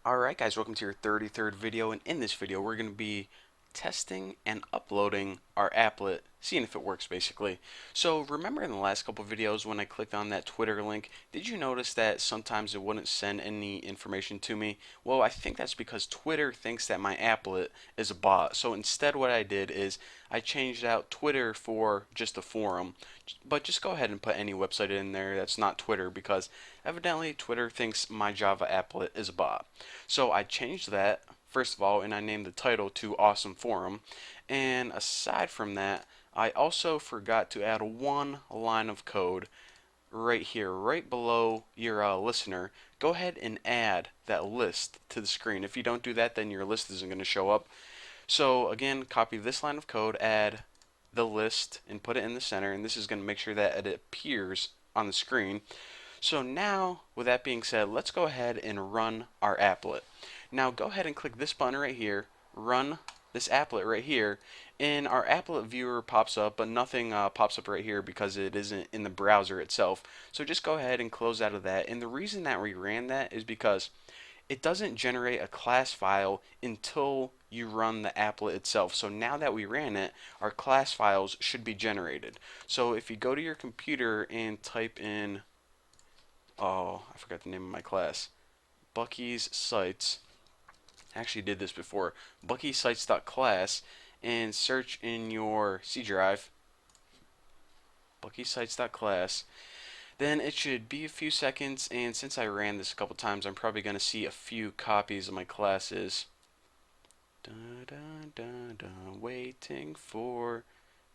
Alright guys, welcome to your 33rd video, and in this video we're going to be testing and uploading our applet, seeing if it works basically. So remember in the last couple videos when I clicked on that Twitter link, did you notice that sometimes it wouldn't send any information to me? Well, I think that's because Twitter thinks that my applet is a bot. So instead what I did is I changed out Twitter for just a forum. But just go ahead and put any website in there that's not Twitter, because evidently Twitter thinks my Java applet is a bot. So I changed that first of all, and I named the title to Awesome Forum. And aside from that, I also forgot to add one line of code right here, right below your listener. Go ahead and add that list to the screen. If you don't do that, then your list isn't going to show up. So again, copy this line of code, add the list, and put it in the center, and this is going to make sure that it appears on the screen. So now, with that being said, let's go ahead and run our applet. Now go ahead and click this button right here, run this applet right here, and our applet viewer pops up, but nothing pops up right here because it isn't in the browser itself. So just go ahead and close out of that. And the reason that we ran that is because it doesn't generate a class file until you run the applet itself. So now that we ran it, our class files should be generated. So if you go to your computer and type in, oh, I forgot the name of my class, Bucky's Sites. I actually did this before. BuckySites.class, and search in your C drive, BuckySites.class. Then it should be a few seconds, and since I ran this a couple times, I'm probably going to see a few copies of my classes. Dun, dun, dun, dun, waiting for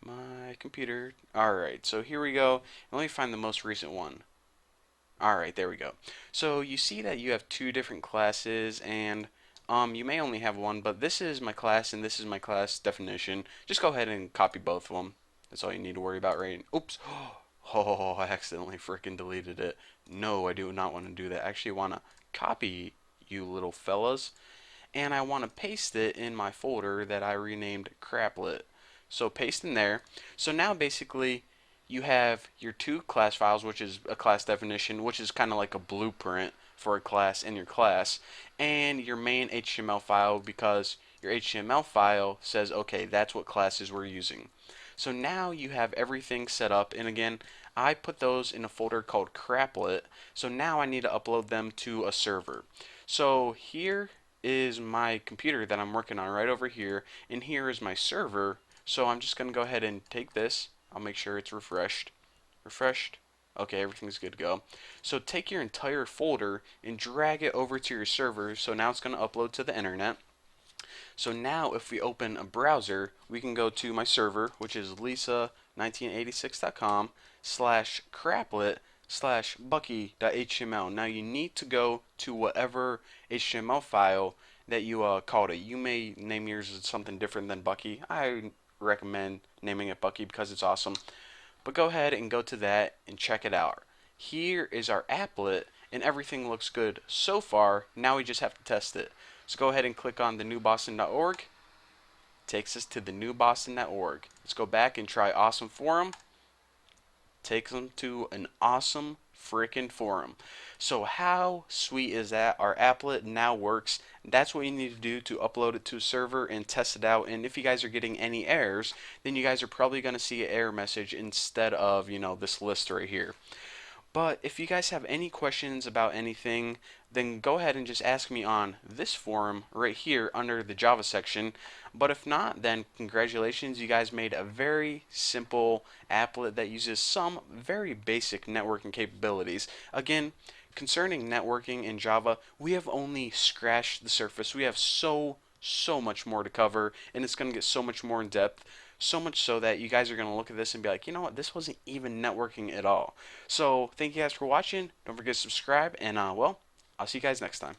my computer. Alright, so here we go. Let me find the most recent one. Alright, there we go. So you see that you have two different classes, and you may only have one, but this is my class and this is my class definition. Just go ahead and copy both of them. That's all you need to worry about, right? Oops. Oh, I accidentally freaking deleted it. No, I do not want to do that. I actually want to copy you little fellas, and I want to paste it in my folder that I renamed Craplet. So paste in there. So now basically you have your two class files, which is a class definition, which is kind of like a blueprint for a class in your class, and your main HTML file, because your HTML file says, okay, that's what classes we're using. So now you have everything set up, and again, I put those in a folder called Craplet. So now I need to upload them to a server. So here is my computer that I'm working on right over here, and here is my server. So I'm just going to go ahead and take this. I'll make sure it's refreshed. Refreshed. Okay, everything's good to go. So take your entire folder and drag it over to your server. So now it's going to upload to the internet. So now if we open a browser, we can go to my server, which is lisa1986.com /craplet /bucky.html. Now you need to go to whatever HTML file that you called it. You may name yours as something different than Bucky. I recommend naming it Bucky because it's awesome. But go ahead and go to that and check it out. Here is our applet, and everything looks good so far. Now we just have to test it. So go ahead and click on thenewboston.org. Takes us to thenewboston.org. Let's go back and try Awesome Forum. Takes them to an awesome freaking forum. So how sweet is that? Our applet now works. That's what you need to do to upload it to a server and test it out. And if you guys are getting any errors, then you guys are probably going to see an error message instead of, this list right here. But if you guys have any questions about anything, then go ahead and just ask me on this forum right here under the Java section. But if not, then congratulations, you guys made a very simple applet that uses some very basic networking capabilities. Again, concerning networking in Java, we have only scratched the surface. We have so much more to cover, and it's going to get so much more in depth. So much so that you guys are going to look at this and be like, you know what, this wasn't even networking at all. So thank you guys for watching. Don't forget to subscribe, and well, I'll see you guys next time.